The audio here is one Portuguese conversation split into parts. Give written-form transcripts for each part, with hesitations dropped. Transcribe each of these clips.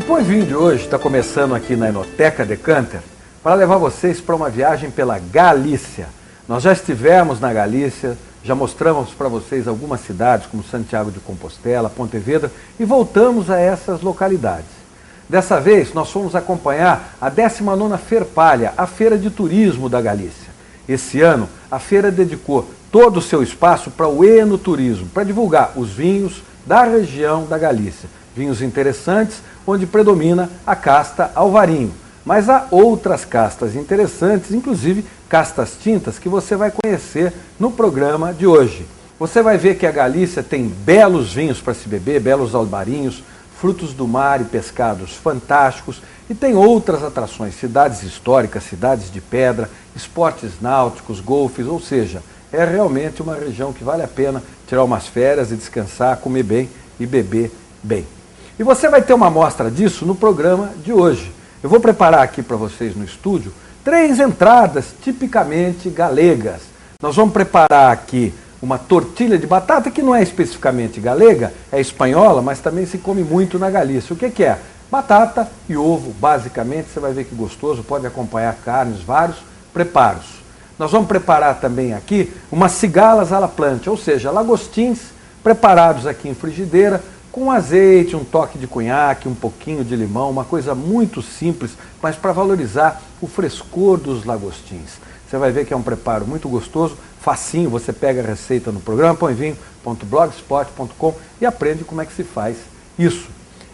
O Põe Vinho de hoje está começando aqui na Enoteca Decanter para levar vocês para uma viagem pela Galícia. Nós já estivemos na Galícia, já mostramos para vocês algumas cidades como Santiago de Compostela, Pontevedra e voltamos a essas localidades. Dessa vez nós fomos acompanhar a 19ª Ferpalha, a Feira de Turismo da Galícia. Esse ano a feira dedicou todo o seu espaço para o enoturismo, para divulgar os vinhos da região da Galícia. Vinhos interessantes, onde predomina a casta Alvarinho. Mas há outras castas interessantes, inclusive castas tintas, que você vai conhecer no programa de hoje. Você vai ver que a Galícia tem belos vinhos para se beber, belos alvarinhos, frutos do mar e pescados fantásticos, e tem outras atrações, cidades históricas, cidades de pedra, esportes náuticos, golfes, ou seja, é realmente uma região que vale a pena tirar umas férias e descansar, comer bem e beber bem. E você vai ter uma amostra disso no programa de hoje. Eu vou preparar aqui para vocês no estúdio 3 entradas tipicamente galegas. Nós vamos preparar aqui uma tortilha de batata que não é especificamente galega, é espanhola, mas também se come muito na Galícia. O que é? Batata e ovo, basicamente, você vai ver que gostoso, pode acompanhar carnes, vários preparos. Nós vamos preparar também aqui umas cigalas à la plancha, ou seja, lagostins preparados aqui em frigideira, com azeite, um toque de conhaque, um pouquinho de limão, uma coisa muito simples, mas para valorizar o frescor dos lagostins. Você vai ver que é um preparo muito gostoso, facinho, você pega a receita no programa põevinho.blogspot.com e aprende como é que se faz isso.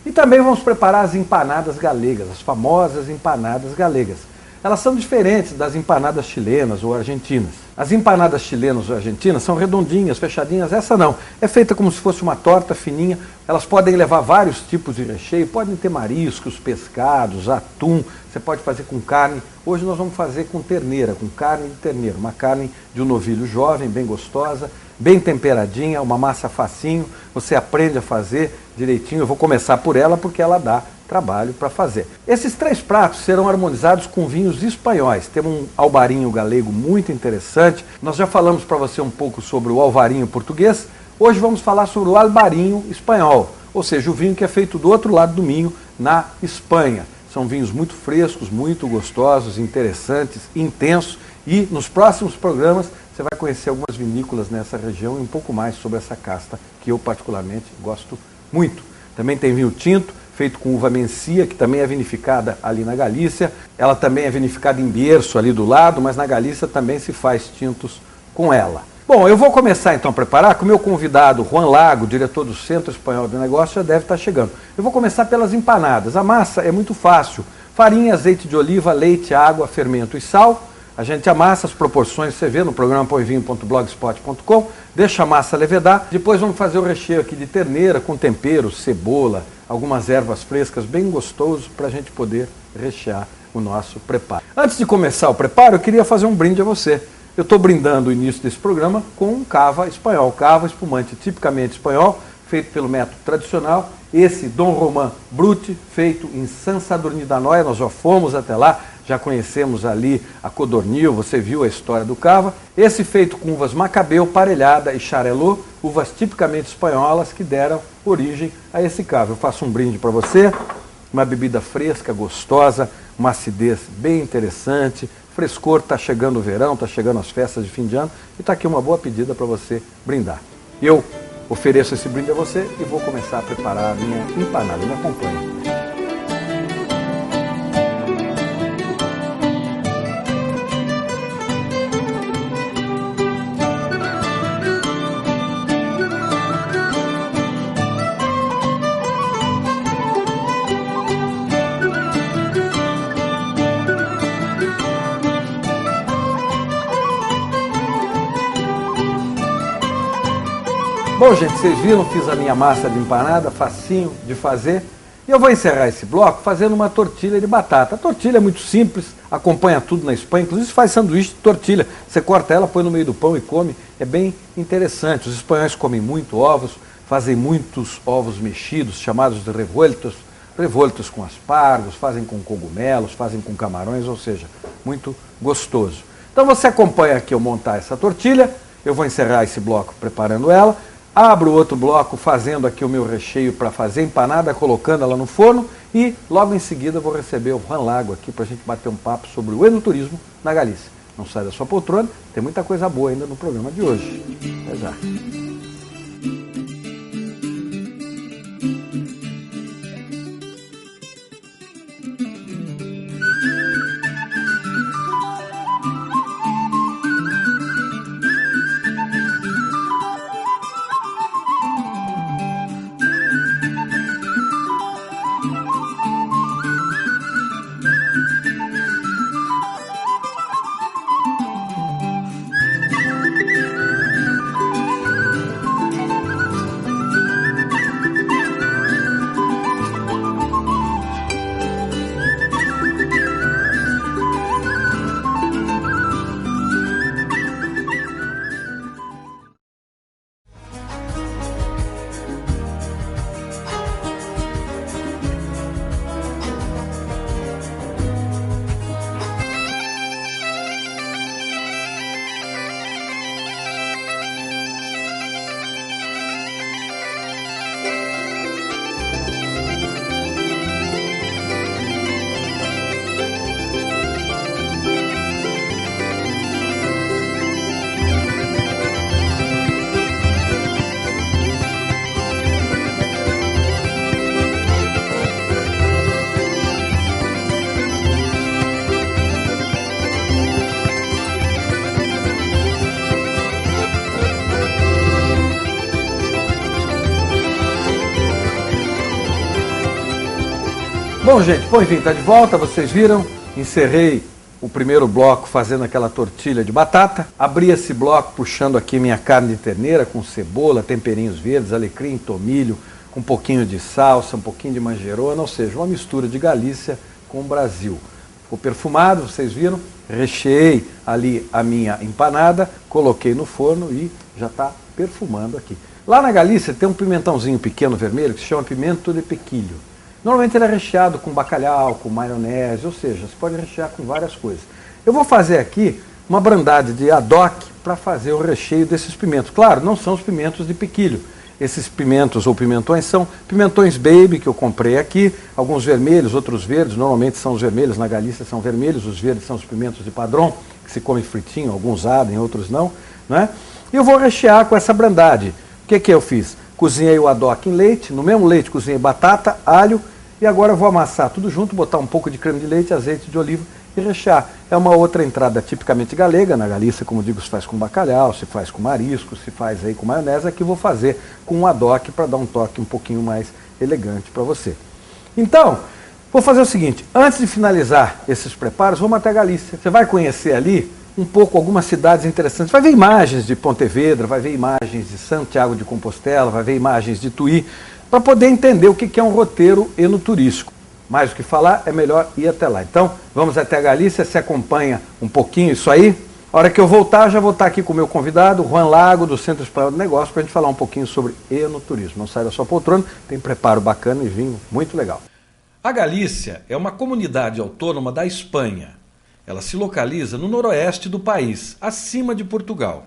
E também vamos preparar as empanadas galegas, as famosas empanadas galegas. Elas são diferentes das empanadas chilenas ou argentinas. As empanadas chilenas ou argentinas são redondinhas, fechadinhas, essa não. É feita como se fosse uma torta fininha, elas podem levar vários tipos de recheio, podem ter mariscos, pescados, atum, você pode fazer com carne. Hoje nós vamos fazer com terneira, com carne de terneiro, uma carne de um novilho jovem, bem gostosa, bem temperadinha, uma massa facinho, você aprende a fazer direitinho. Eu vou começar por ela porque ela dá trabalho para fazer. Esses 3 pratos serão harmonizados com vinhos espanhóis. Temos um alvarinho galego muito interessante. Nós já falamos para você um pouco sobre o alvarinho português. Hoje vamos falar sobre o alvarinho espanhol, ou seja, o vinho que é feito do outro lado do Minho, na Espanha. São vinhos muito frescos, muito gostosos, interessantes, intensos, e nos próximos programas você vai conhecer algumas vinícolas nessa região e um pouco mais sobre essa casta que eu particularmente gosto muito. Também tem vinho tinto, feito com uva mencia, que também é vinificada ali na Galícia. Ela também é vinificada em Bierzo, ali do lado, mas na Galícia também se faz tintos com ela. Bom, eu vou começar então a preparar com o meu convidado, Juan Lago, diretor do Centro Espanhol de Negócios, já deve estar chegando. Eu vou começar pelas empanadas. A massa é muito fácil. Farinha, azeite de oliva, leite, água, fermento e sal. A gente amassa as proporções, você vê no programa põevinho.blogspot.com, deixa a massa levedar, depois vamos fazer o recheio aqui de terneira com tempero, cebola, algumas ervas frescas, bem gostoso para a gente poder rechear o nosso preparo. Antes de começar o preparo, eu queria fazer um brinde a você. Eu estou brindando o início desse programa com um cava espanhol, cava espumante tipicamente espanhol, feito pelo método tradicional. Esse Dom Román Brut, feito em Sant Sadurní d'Anoia, nós já fomos até lá, já conhecemos ali a Codornil, você viu a história do cava. Esse feito com uvas Macabeu, Parelhada e Xarelot, uvas tipicamente espanholas que deram origem a esse cava. Eu faço um brinde para você, uma bebida fresca, gostosa, uma acidez bem interessante, frescor, está chegando o verão, está chegando as festas de fim de ano, e está aqui uma boa pedida para você brindar. Eu ofereço esse brinde a você e vou começar a preparar a minha empanada. Me acompanhe. Bom, gente, vocês viram, fiz a minha massa de empanada, facinho de fazer. E eu vou encerrar esse bloco fazendo uma tortilha de batata. A tortilha é muito simples, acompanha tudo na Espanha, inclusive faz sanduíche de tortilha. Você corta ela, põe no meio do pão e come, é bem interessante. Os espanhóis comem muito ovos, fazem muitos ovos mexidos, chamados de revueltos, revoltos com aspargos, fazem com cogumelos, fazem com camarões, ou seja, muito gostoso. Então você acompanha aqui eu montar essa tortilha, eu vou encerrar esse bloco preparando ela. abro o outro bloco fazendo aqui o meu recheio para fazer empanada, colocando ela no forno e logo em seguida vou receber o Juan Lago aqui para a gente bater um papo sobre o enoturismo na Galícia. Não sai da sua poltrona, tem muita coisa boa ainda no programa de hoje. Até já. Bom, gente, enfim, tá de volta, vocês viram, encerrei o primeiro bloco fazendo aquela tortilha de batata, abri esse bloco puxando aqui minha carne de terneira com cebola, temperinhos verdes, alecrim, tomilho, com um pouquinho de salsa, um pouquinho de manjerona, ou seja, uma mistura de Galícia com o Brasil. Ficou perfumado, vocês viram, recheei ali a minha empanada, coloquei no forno e já está perfumando aqui. Lá na Galícia tem um pimentãozinho pequeno vermelho que se chama pimento de pequilho. Normalmente ele é recheado com bacalhau, com maionese, ou seja, você pode rechear com várias coisas. Eu vou fazer aqui uma brandade de adoc para fazer o recheio desses pimentos. Claro, não são os pimentos de pequilho. Esses pimentos ou pimentões são pimentões baby que eu comprei aqui, alguns vermelhos, outros verdes, normalmente são os vermelhos, na Galícia são vermelhos, os verdes são os pimentos de padrão, que se come fritinho, alguns ardem, outros não, né? E eu vou rechear com essa brandade. O que eu fiz? Cozinhei o adoc em leite, no mesmo leite cozinhei batata, alho, e agora eu vou amassar tudo junto, botar um pouco de creme de leite, azeite de oliva e rechear. É uma outra entrada tipicamente galega, na Galícia, como digo, se faz com bacalhau, se faz com marisco, se faz aí com maionese, aqui eu vou fazer com um adoc para dar um toque um pouquinho mais elegante para você. Então, vou fazer o seguinte, antes de finalizar esses preparos, vamos até a Galícia. Você vai conhecer ali um pouco algumas cidades interessantes, vai ver imagens de Pontevedra, vai ver imagens de Santiago de Compostela, vai ver imagens de Tui, para poder entender o que é um roteiro enoturístico. Mais do que falar, é melhor ir até lá. Então, vamos até a Galícia, se acompanha um pouquinho isso aí. A hora que eu voltar, já vou estar aqui com o meu convidado, Juan Lago, do Centro Espanhol de Negócios, para a gente falar um pouquinho sobre enoturismo. Não sai da sua poltrona, tem preparo bacana e vinho muito legal. A Galícia é uma comunidade autônoma da Espanha. Ela se localiza no noroeste do país, acima de Portugal.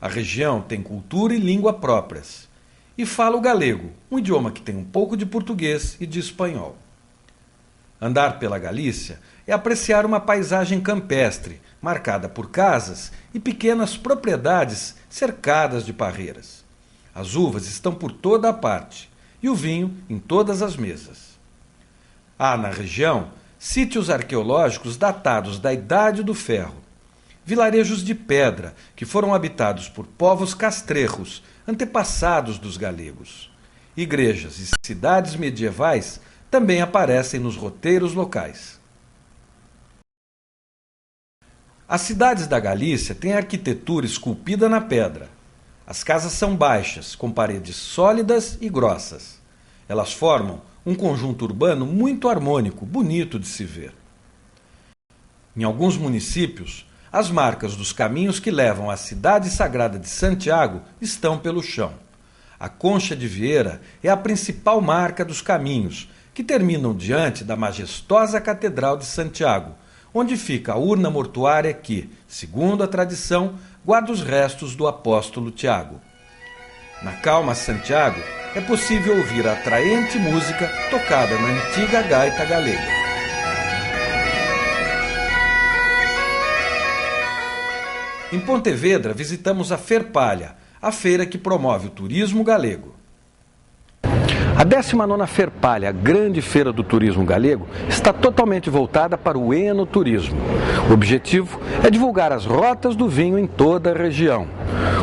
A região tem cultura e língua próprias. E fala o galego, um idioma que tem um pouco de português e de espanhol. Andar pela Galícia é apreciar uma paisagem campestre, marcada por casas e pequenas propriedades cercadas de parreiras. As uvas estão por toda a parte e o vinho em todas as mesas. Há na região sítios arqueológicos datados da Idade do Ferro, vilarejos de pedra que foram habitados por povos castrejos, antepassados dos galegos. Igrejas e cidades medievais também aparecem nos roteiros locais. As cidades da Galícia têm arquitetura esculpida na pedra. As casas são baixas, com paredes sólidas e grossas. Elas formam um conjunto urbano muito harmônico, bonito de se ver. Em alguns municípios, as marcas dos caminhos que levam à cidade sagrada de Santiago estão pelo chão. A Concha de Vieira é a principal marca dos caminhos, que terminam diante da majestosa Catedral de Santiago, onde fica a urna mortuária que, segundo a tradição, guarda os restos do apóstolo Tiago. Na Calma Santiago, é possível ouvir a atraente música tocada na antiga gaita galega. Em Pontevedra, visitamos a Ferpalha, a feira que promove o turismo galego. A 19ª Ferpalha, a grande feira do turismo galego, está totalmente voltada para o enoturismo. O objetivo é divulgar as rotas do vinho em toda a região.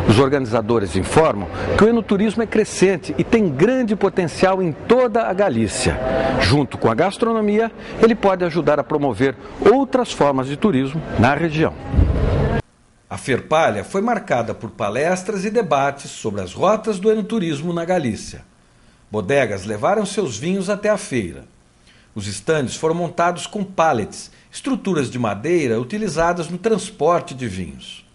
Os organizadores informam que o enoturismo é crescente e tem grande potencial em toda a Galícia. Junto com a gastronomia, ele pode ajudar a promover outras formas de turismo na região. A Ferpalha foi marcada por palestras e debates sobre as rotas do enoturismo na Galícia. Bodegas levaram seus vinhos até a feira. Os estandes foram montados com pallets, estruturas de madeira utilizadas no transporte de vinhos.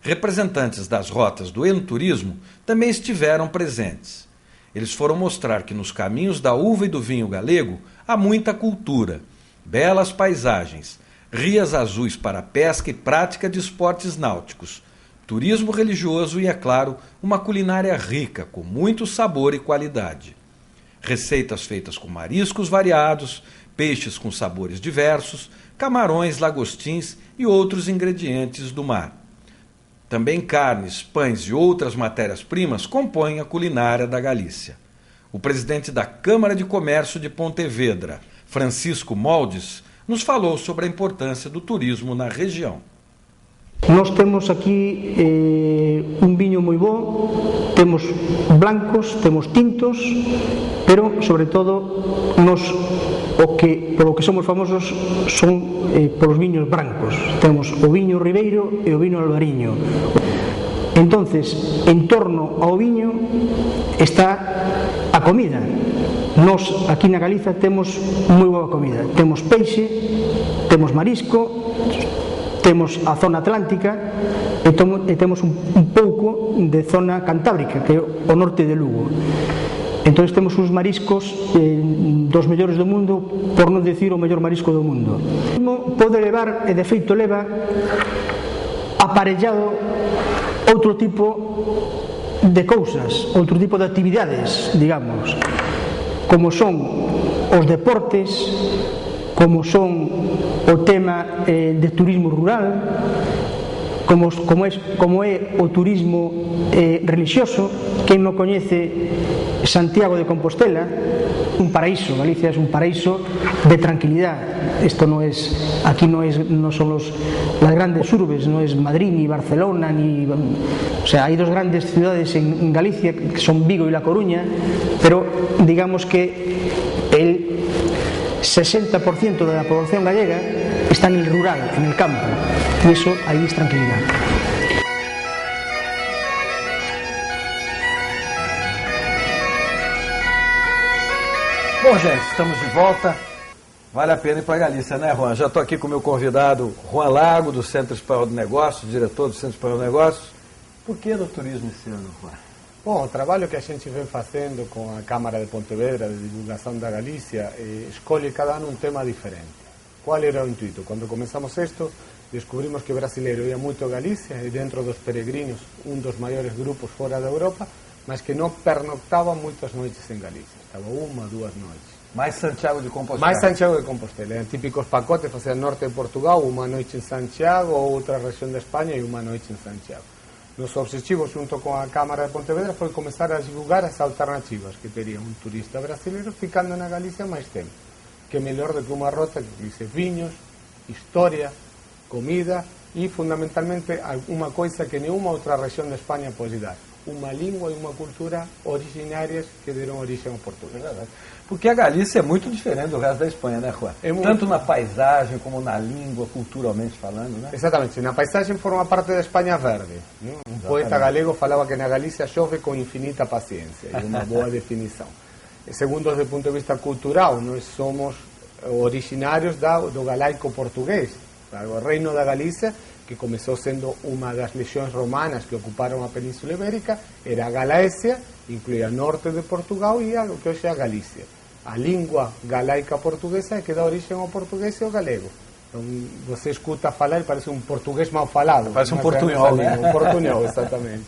Representantes das rotas do enoturismo também estiveram presentes. Eles foram mostrar que nos caminhos da uva e do vinho galego há muita cultura, belas paisagens, rias azuis para pesca e prática de esportes náuticos, turismo religioso e, é claro, uma culinária rica, com muito sabor e qualidade. Receitas feitas com mariscos variados, peixes com sabores diversos, camarões, lagostins e outros ingredientes do mar. Também carnes, pães e outras matérias-primas compõem a culinária da Galícia. O presidente da Câmara de Comércio de Pontevedra, Francisco Moldes, nos falou sobre a importância do turismo na região. Nós temos aqui un viño moi bo, temos blancos, temos tintos, pero sobre todo nos polo que somos famosos son polos viños brancos. Temos o viño ribeiro e o viño albariño. Entonces, en torno ao viño está a comida. Nos aquí na Galiza temos moi boa comida. Temos peixe, temos marisco, temos a zona atlántica e temos un pouco de zona cantábrica, que é o norte de Lugo. Entón temos uns mariscos dos mellores do mundo, por non dicir o mellor marisco do mundo. Pode levar, e de feito leva, aparellado outro tipo de cousas, outro tipo de actividades, digamos, como son os deportes, como son o tema de turismo rural, como é o turismo religioso. Quen non coñece Santiago de Compostela, un paraíso. Galicia é un paraíso de tranquilidade. Esto no es, aquí no son las grandes urbes, no es Madrid ni Barcelona o sea, hay dos grandes ciudades en Galicia que son Vigo y La Coruña, pero digamos que el 60% de la población gallega está en el rural, en el campo, y eso ahí es tranquilidad. Bom, gente, estamos de volta. Vale a pena ir para a Galícia, né, Juan? Já estou aqui com o meu convidado, Juan Lago, do Centro Espanhol de Negócios, diretor do Centro Espanhol de Negócios. Por que no turismo esse ano, Juan? Bom, o trabalho que a gente vem fazendo com a Câmara de Pontevedra de divulgação da Galícia escolhe cada ano um tema diferente. Qual era o intuito? Quando começamos isto, descobrimos que o brasileiro ia muito a Galícia e dentro dos peregrinos, um dos maiores grupos fora da Europa, mas que não pernoctava muitas noites em Galícia. Estava 1, 2 noites. Mais Santiago de Compostela. Mais Santiago de Compostela. Eram típicos pacotes, faziam norte de Portugal, uma noite em Santiago, outra região da Espanha e uma noite em Santiago. Nosso objetivo, junto com a Câmara de Pontevedra, foi começar a divulgar as alternativas que teria um turista brasileiro ficando na Galícia mais tempo. Que melhor do que uma rota que diz vinhos, história, comida e, fundamentalmente, uma coisa que nenhuma outra região da Espanha pode dar. Uma língua e uma cultura originárias que deram origem ao português. Porque a Galícia é muito diferente do resto da Espanha, né, Juan? Tanto na paisagem como na língua, culturalmente falando, né? Exatamente. Na paisagem forma parte da Espanha verde. Um poeta galego falava que na Galícia chove com infinita paciência. É uma boa definição. Segundo, desde o ponto de vista cultural, nós somos originários do galaico português. O reino da Galícia, que começou sendo uma das legiões romanas que ocuparam a Península Ibérica, era a Galécia, incluía norte de Portugal e o que hoje é a Galícia. A língua galaica portuguesa é que dá origem ao português e ao galego. Então, você escuta falar e parece um português mal falado. Parece um portunhol, né? Um portunhol, exatamente.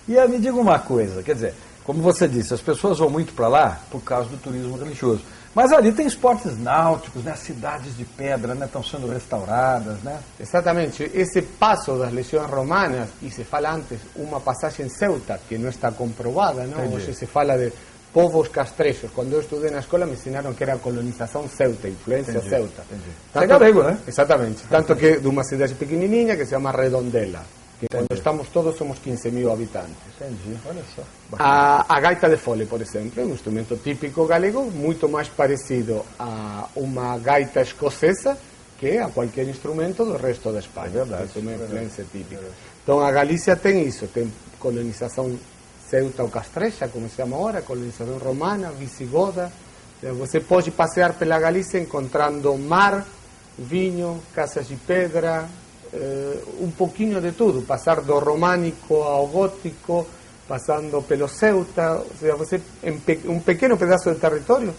E me diga uma coisa, quer dizer, como você disse, as pessoas vão muito para lá por causa do turismo religioso. Mas ali tem esportes náuticos, né? Cidades de pedra, né? Estão sendo restauradas, né? Exatamente. Esse passo das legiões romanas, e se fala antes, uma passagem celta, que não está comprovada, não? Hoje se fala de povos castrejos. Quando eu estudei na escola me ensinaram que era colonização celta, influência celta. É galego, né? Exatamente. Tanto que de uma cidade pequenininha que se chama Redondela. Que quando estamos todos somos 15.000 habitantes. Entendi, olha só. A gaita de fole, por exemplo, é um instrumento típico galego, muito mais parecido a uma gaita escocesa que a qualquer instrumento do resto da Espanha. É verdade. Isso é uma influência típica. Então a Galícia tem isso, tem colonização celta ou castreja, como se chama agora, colonização romana, visigoda. Você pode passear pela Galícia encontrando mar, vinho, casas de pedra, um pouquinho de tudo, passar do românico ao gótico, passando pelo Ceuta, ou seja, você em um pequeno pedaço de território,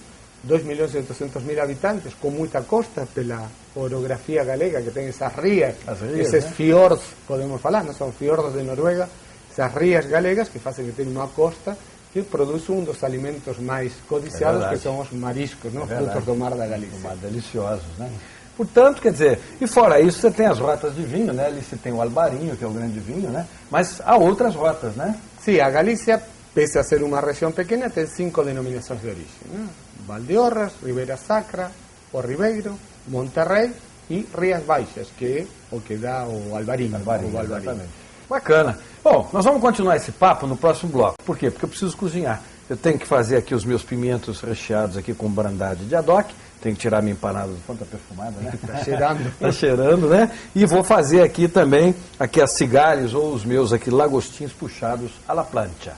2.800.000 habitantes, com muita costa, pela orografia galega, que tem essas rias, esses fiords, podemos falar, não são fiordos de Noruega, essas rias galegas que fazem que tenha uma costa que produz um dos alimentos mais codiciados, que são os mariscos, não? Frutos do mar da Galícia. Mar deliciosos, né? Portanto, quer dizer, e fora isso você tem as rotas de vinho, né? Ali você tem o Albarinho, que é o grande vinho, né? Mas há outras rotas, né? Sim, a Galícia, pese a ser uma região pequena, tem 5 denominações de origem, né? Valdeorras, Ribeira Sacra, o Ribeiro, Monterrey e Rias Baixas, que é o que dá o Albarinho. Exatamente. Bacana. Bom, nós vamos continuar esse papo no próximo bloco. Por quê? Porque eu preciso cozinhar. Eu tenho que fazer aqui os meus pimientos recheados aqui com brandade de adoc. Tenho que tirar minha empanada do fundo, tá perfumada, né? Tá cheirando. Tá cheirando, né? E vou fazer aqui também, aqui as cigalhas ou os meus aqui lagostinhos puxados à la plancha.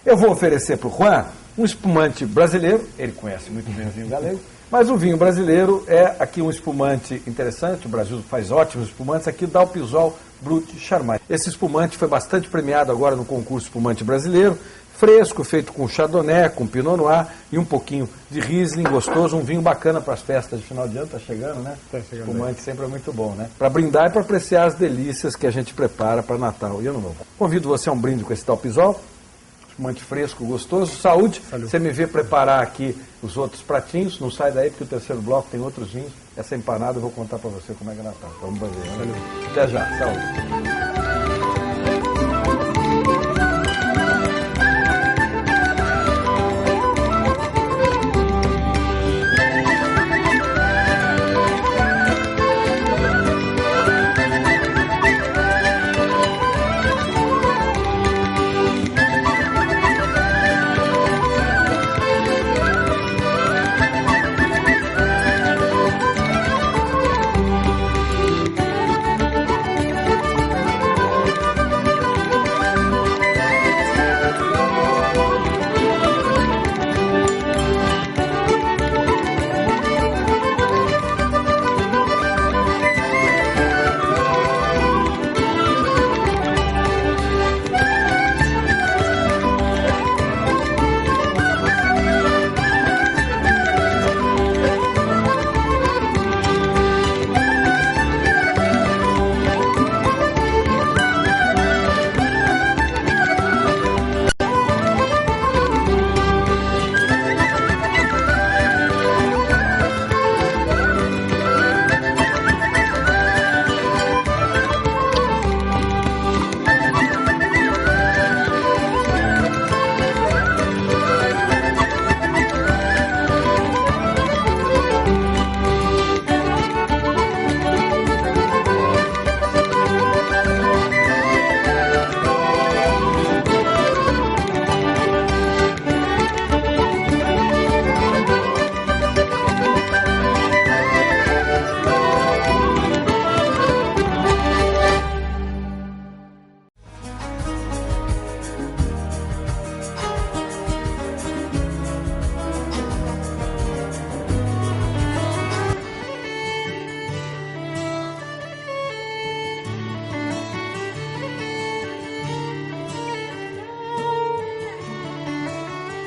Eu vou oferecer para o Juan um espumante brasileiro, ele conhece muito bem o vinho galego, mas o vinho brasileiro é aqui um espumante interessante, o Brasil faz ótimos espumantes, aqui dá o Pisol Brut Charmat. Esse espumante foi bastante premiado agora no concurso Espumante Brasileiro, fresco, feito com Chardonnay, com Pinot Noir e um pouquinho de Riesling, gostoso, um vinho bacana para as festas de final de ano, tá chegando, né? Tá chegando. Espumante sempre é muito bom, né? Para brindar e para apreciar as delícias que a gente prepara para Natal e Ano Novo. Convido você a um brinde com esse tal Pisol, espumante fresco, gostoso, saúde. Você me vê preparar aqui os outros pratinhos, não sai daí porque o terceiro bloco tem outros vinhos. Essa empanada eu vou contar para você como é que ela tá. Vamos fazer, né? Até já, saúde.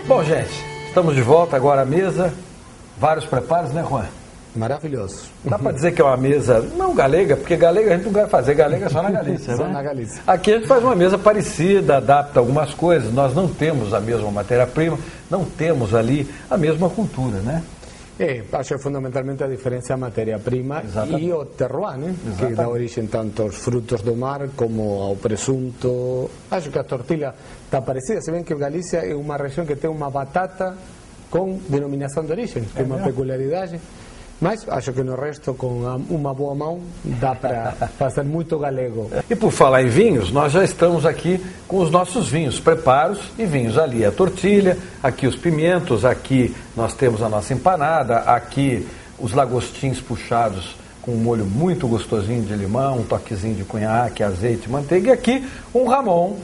Bom, gente, estamos de volta agora à mesa. Vários preparos, né, Juan? Maravilhoso. Dá para dizer que é uma mesa, não galega, porque galega a gente não vai fazer, galega é só na Galícia. Só né? na Galícia. Aqui a gente faz uma mesa parecida, adapta algumas coisas, nós não temos a mesma matéria-prima, não temos ali a mesma cultura, né? Acho que fundamentalmente a diferença é a matéria-prima e o terroir, né? Que dá origem tanto aos frutos do mar como ao presunto. Acho que a tortilha está parecida, se bem que Galícia é uma região que tem uma batata com denominação de origem, que é uma peculiaridade. Mas acho que no resto, com uma boa mão, dá para fazer muito galego. E por falar em vinhos, nós já estamos aqui com os nossos vinhos, preparos e vinhos. Ali a tortilha, aqui os pimentos, aqui nós temos a nossa empanada, aqui os lagostins puxados com um molho muito gostosinho de limão, um toquezinho de cunhaque, azeite, manteiga. E aqui um ramon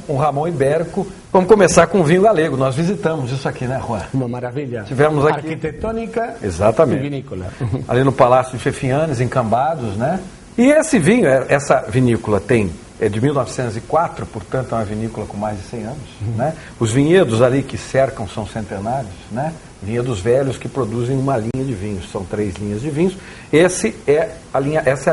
ibérico. Vamos começar com o vinho galego. Nós visitamos isso aqui, né, Juan? Uma maravilha. Tivemos aqui arquitetônica exatamente. E vinícola. Ali no Palácio de Fefianes, em Cambados, né? E esse vinho, essa vinícola é de 1904, portanto é uma vinícola com mais de 100 anos, né? Os vinhedos ali que cercam são centenários, né? Vinhedos velhos que produzem uma linha de vinhos, são 3 linhas de vinhos. Essa é a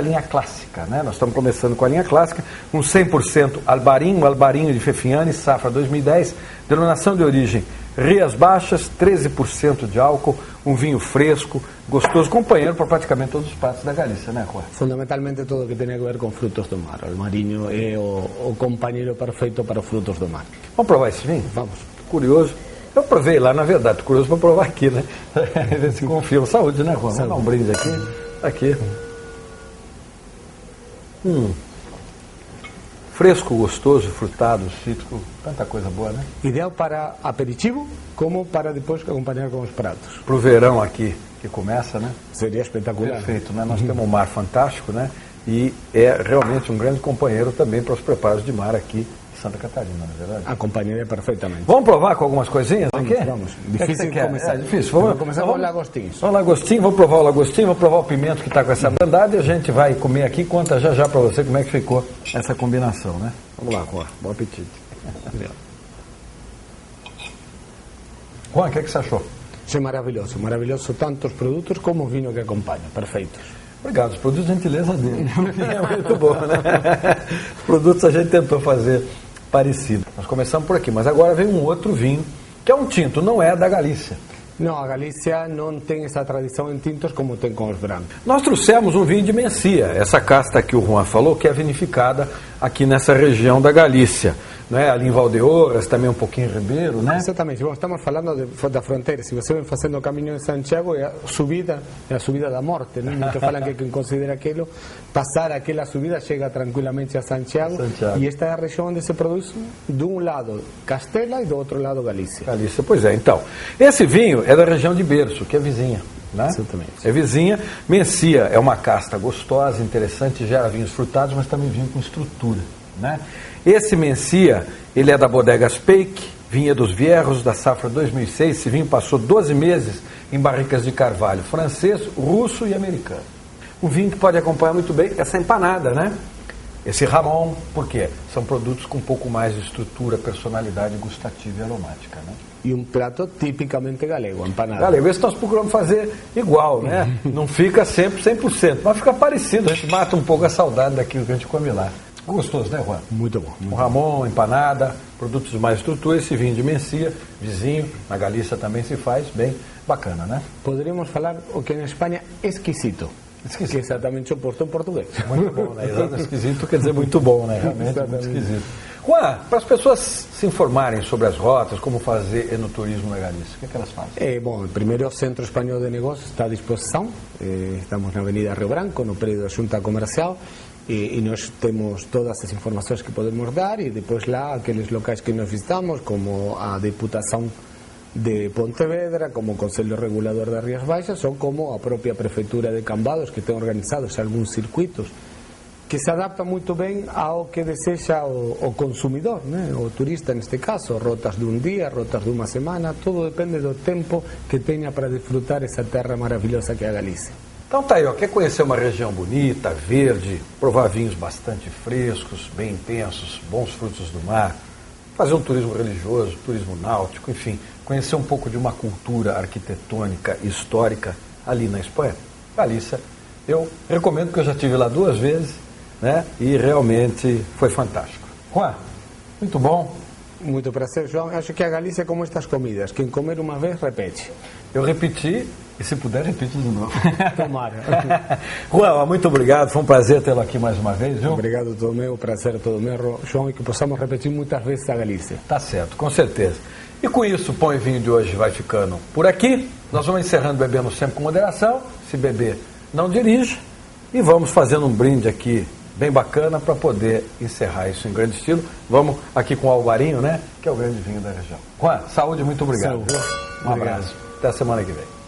linha clássica, né? Nós estamos começando com a linha clássica, um 100% albarinho de Fefianes, safra 2010, denominação de origem Rias Baixas, 13% de álcool, um vinho fresco, gostoso, companheiro para praticamente todos os pratos da Galícia, né, Juan? Fundamentalmente todo o que tem a ver com frutos do mar. O marinho é o companheiro perfeito para os frutos do mar. Vamos provar esse vinho? Vamos. Curioso. Eu provei lá, na verdade, tô curioso para provar aqui, né? Ver se confirma. Saúde, né, Juan? Vamos dar um brinde aqui. Fresco, gostoso, frutado, cítrico, tanta coisa boa, né? Ideal para aperitivo, como para depois acompanhar com os pratos. Pro verão aqui, que começa, né? Seria espetacular. Perfeito, né? Nós temos um mar fantástico, né? E é realmente um grande companheiro também para os preparos de mar aqui em Santa Catarina, não é verdade? Acompanharia perfeitamente. Vamos provar com algumas coisinhas aqui? Vamos. Difícil de começar. É difícil. Vamos começar com o lagostinho. Vamos lagostinho, vou provar o lagostinho, vou provar o pimento que está com essa bandada e a gente vai comer aqui. Conta já para você como é que ficou essa combinação, né? Vamos lá, Juan. Bom apetite. Juan, o que você achou? Isso é maravilhoso. Maravilhoso tanto os produtos como o vinho que acompanha. Perfeitos. Obrigado. Os produtos, gentileza dele. É muito bom, né? Os produtos a gente tentou fazer parecido. Nós começamos por aqui, mas agora vem um outro vinho, que é um tinto, não é da Galícia. Não, a Galícia não tem essa tradição em tintos como tem com os brancos. Nós trouxemos um vinho de Mencia, essa casta que o Juan falou, que é vinificada aqui nessa região da Galícia. Né? Ali em Valdeorras, também um pouquinho em Ribeiro, né? Exatamente. Bom, estamos falando da fronteira. Se você vem fazendo o caminho de Santiago, é a subida da morte. Né? Muitos falam que quem considera aquilo, passar aquela subida, chega tranquilamente a Santiago. E esta é a região onde se produz, de um lado, Castela e do outro lado, Galícia. Galícia, pois é. Então, esse vinho é da região de Berço, que é vizinha. Né? Exatamente. É vizinha. Mencia é uma casta gostosa, interessante, gera vinhos frutados, mas também vinho com estrutura. Né? Esse Mencia, ele é da Bodega Speik, vinha dos Vierros, da safra 2006. Esse vinho passou 12 meses em barricas de carvalho francês, russo e americano. Um vinho que pode acompanhar muito bem essa empanada, né? Esse ramon, por quê? São produtos com um pouco mais de estrutura, personalidade gustativa e aromática, né? E um prato tipicamente galego, empanada. Galego, esse nós procuramos fazer igual, né? Não fica sempre 100%, mas fica parecido. A gente mata um pouco a saudade daquilo que a gente come lá. Gostoso, né, Juan? Muito bom. Um ramon, empanada, produtos de mais estrutura, esse vinho de Mencia, vizinho, na Galícia também se faz, bem bacana, né? Poderíamos falar o que na Espanha é esquisito. Que é exatamente o oposto em português. Muito bom, né? Esquisito quer dizer muito bom, né? Realmente é muito esquisito. Juan, para as pessoas se informarem sobre as rotas, como fazer enoturismo na Galícia, o que elas fazem? Bom, primeiro o Centro Espanhol de Negócios está à disposição. Estamos na Avenida Rio Branco, no prédio da Junta Comercial. E nós temos todas as informações que podemos dar e depois lá aqueles locais que nós visitamos, como a Diputação de Pontevedra, como o Conselho Regulador das Rías Baixas ou como a própria Prefeitura de Cambados, que tem organizados alguns circuitos que se adaptam muito bem ao que deseja o consumidor, né? O turista neste caso, rotas de um dia, rotas de uma semana, tudo depende do tempo que tenha para desfrutar essa terra maravilhosa que é a Galícia. Então tá aí, ó, quer conhecer uma região bonita, verde, provar vinhos bastante frescos, bem intensos, bons frutos do mar, fazer um turismo religioso, turismo náutico, enfim, conhecer um pouco de uma cultura arquitetônica e histórica ali na Espanha? Galícia. Eu recomendo, porque eu já estive lá 2 vezes, né? E realmente foi fantástico. Juan, muito bom. Muito prazer, João. Acho que a Galícia é como estas comidas. Quem comer uma vez, repete. Eu repeti, e se puder, repite de novo. Tomara. Juan, muito obrigado. Foi um prazer tê-lo aqui mais uma vez, viu? Obrigado, todo meu. Prazer todo meu, João, e que possamos repetir muitas vezes a Galícia. Tá certo, com certeza. E com isso, o Pão e Vinho de hoje vai ficando por aqui. Nós vamos encerrando bebendo sempre com moderação. Se beber, não dirija. E vamos fazendo um brinde aqui bem bacana para poder encerrar isso em grande estilo. Vamos aqui com o Alvarinho, né? Que é o grande vinho da região. Juan, saúde, muito obrigado. Saúde. Um abraço. Até a semana que vem.